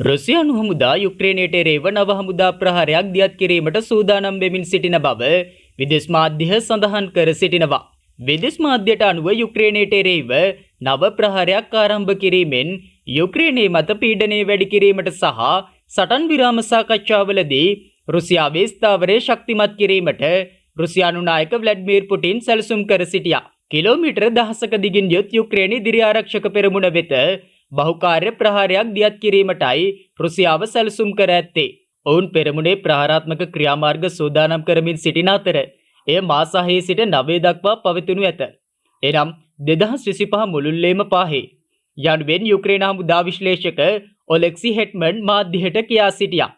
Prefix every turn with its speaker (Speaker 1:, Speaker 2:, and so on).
Speaker 1: රුසියානු හමුදා යුක්‍රේනයට එරෙහිව නව හමුදා ප්‍රහාරයක් දියත් කිරීමට සූදානම් වෙමින් සිටින බව විදේශ මාධ්‍ය සඳහන් කර සිටිනවා. විදේශ මාධ්‍යට අනුව යුක්‍රේනයට එරෙහිව නව ප්‍රහාරයක් ආරම්භ කිරීමෙන් යුක්‍රේනයේ මත පීඩනය වැඩි කිරීමට සහ සටන් විරාම සාකච්ඡාවලදී රුසියාවේ ස්ථාවරය ශක්තිමත් කිරීමට රුසියානු නායක ව්ලාඩිමීර් පුටින් සැලසුම් කර සිටියා. කිලෝමීටර් දහසක දිගින් යුත් යුක්‍රේනයේ ඉදිරි ආරක්ෂක පෙරමුණ වෙත බහුකාර්ය ප්‍රහාරයක් දියත් කිරීමටයි රුසියාව සැලසුම් කර ඇත්තේ. ඔවුන් පෙරමුණේ ප්‍රහාරාත්මක ක්‍රියාමාර්ග සූදානම් කරමින් සිටින අතර එය මාස 6 සිට 9 දක්වා පවතිනු ඇත. එනම් 2025 මුළුල්ලේම පාහේ යනුවෙන් යුක්‍රේන හමුදා විශ්ලේෂක ඔලෙක්සි හෙට්මන් මාධ්‍යයට කියා සිටියා.